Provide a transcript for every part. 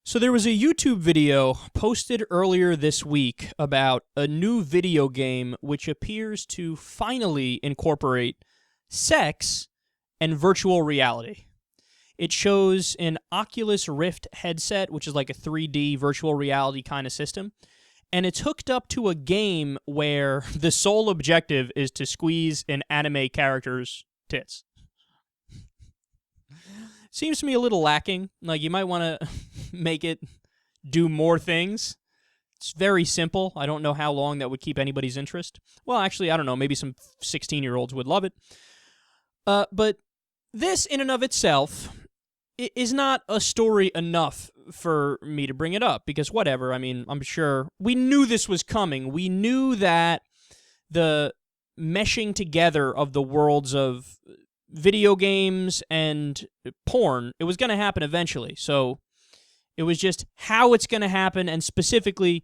So there was a YouTube video posted earlier this week about a new video game which appears to finally incorporate sex and virtual reality. It shows an Oculus Rift headset, which is like a 3D virtual reality kind of system, and it's hooked up to a game where the sole objective is to squeeze an anime character's tits. Seems to me a little lacking. Like, you might want to make it do more things. It's very simple. I don't know how long that would keep anybody's interest. Well, actually, I don't know. Maybe some 16-year-olds would love it. But this, in and of itself, is not a story enough for me to bring it up. Because whatever, I mean, I'm sure we knew this was coming. We knew that the meshing together of the worlds of video games and porn, it was going to happen eventually. So it was just how it's going to happen and specifically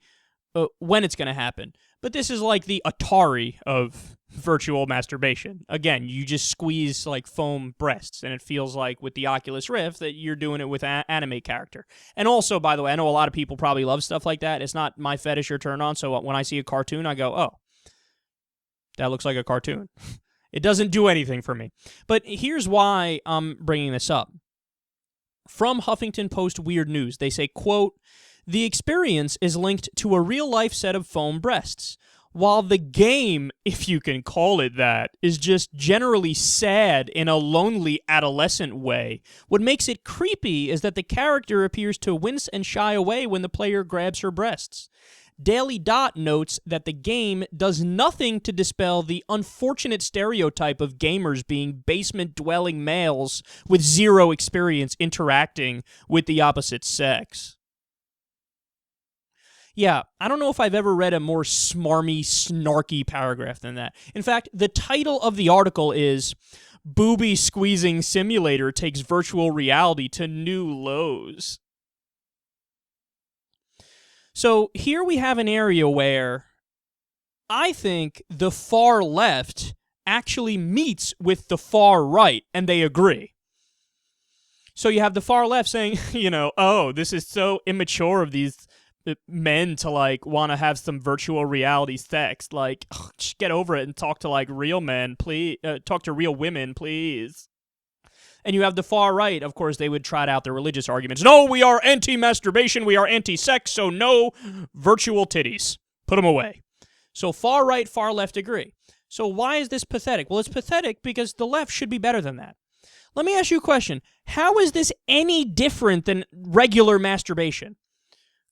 when it's going to happen. But this is like the Atari of virtual masturbation. Again, you just squeeze like foam breasts, and it feels like with the Oculus Rift that you're doing it with an anime character. And also, by the way, I know a lot of people probably love stuff like that. It's not my fetish or turn on, so when I see a cartoon, I go, oh, that looks like a cartoon. It doesn't do anything for me. But here's why I'm bringing this up. From Huffington Post Weird News, they say, quote, "The experience is linked to a real-life set of foam breasts. While the game, if you can call it that, is just generally sad in a lonely adolescent way, what makes it creepy is that the character appears to wince and shy away when the player grabs her breasts. Daily Dot notes that the game does nothing to dispel the unfortunate stereotype of gamers being basement-dwelling males with zero experience interacting with the opposite sex." Yeah, I don't know if I've ever read a more smarmy, snarky paragraph than that. In fact, the title of the article is "Booby Squeezing Simulator Takes Virtual Reality to New Lows." So here we have an area where I think the far left actually meets with the far right, and they agree. So you have the far left saying, oh, this is so immature of these men to, like, want to have some virtual reality sex. Like, just get over it and talk to, like, real men, please. Talk to real women, please. And you have the far right, of course, they would trot out their religious arguments. No, we are anti-masturbation, we are anti-sex, so no virtual titties. Put them away. So far right, far left agree. So why is this pathetic? Well, it's pathetic because the left should be better than that. Let me ask you a question. How is this any different than regular masturbation?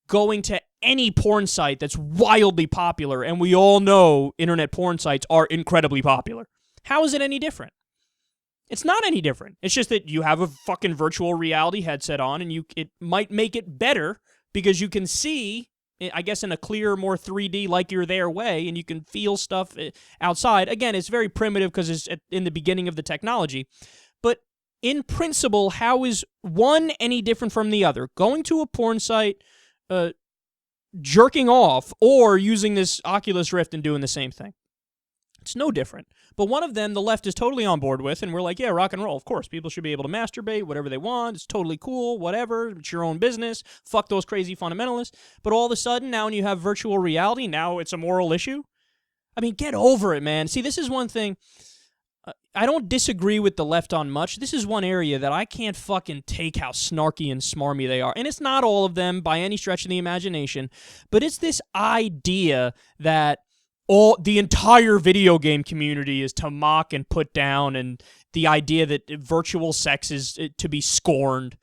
Going to any porn site that's wildly popular, and we all know internet porn sites are incredibly popular. How is it any different? It's not any different. It's just that you have a fucking virtual reality headset on, and it might make it better because you can see, I guess, in a clearer, more 3D, like you're there way, and you can feel stuff outside. Again, it's very primitive because it's in the beginning of the technology. But in principle, how is one any different from the other? Going to a porn site, jerking off, or using this Oculus Rift and doing the same thing. It's no different. But one of them, the left is totally on board with, and we're like, yeah, rock and roll. Of course, people should be able to masturbate, whatever they want. It's totally cool, whatever. It's your own business. Fuck those crazy fundamentalists. But all of a sudden, now when you have virtual reality, now it's a moral issue? I mean, get over it, man. See, this is one thing. I don't disagree with the left on much. This is one area that I can't fucking take how snarky and smarmy they are. And it's not all of them by any stretch of the imagination, but it's this idea that the entire video game community is to mock and put down, and the idea that virtual sex is to be scorned.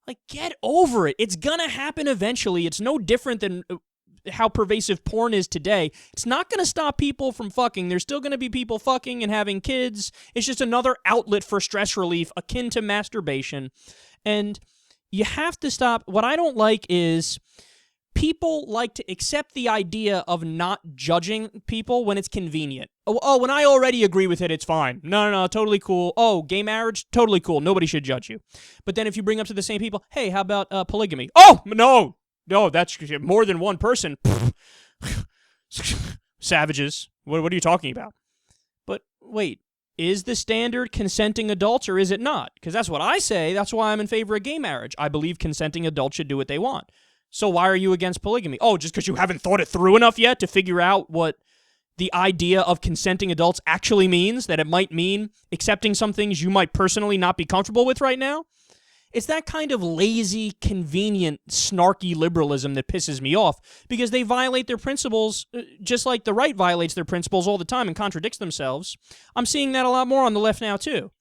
Like, get over it. It's gonna happen eventually. It's no different than how pervasive porn is today. It's not going to stop people from fucking. There's still going to be people fucking and having kids. It's just another outlet for stress relief akin to masturbation. And you have to stop. What I don't like is people like to accept the idea of not judging people when it's convenient. Oh, when I already agree with it, it's fine. No, totally cool. Oh, gay marriage? Totally cool. Nobody should judge you. But then if you bring up to the same people, hey, how about polygamy? Oh, no, that's more than one person. Savages. What are you talking about? But wait, Is the standard consenting adults or is it not? Because that's what I say. That's why I'm in favor of gay marriage. I believe consenting adults should do what they want. So why are you against polygamy? Oh, just because you haven't thought it through enough yet to figure out what the idea of consenting adults actually means, that it might mean accepting some things you might personally not be comfortable with right now? It's that kind of lazy, convenient, snarky liberalism that pisses me off, because they violate their principles just like the right violates their principles all the time and contradicts themselves. I'm seeing that a lot more on the left now, too.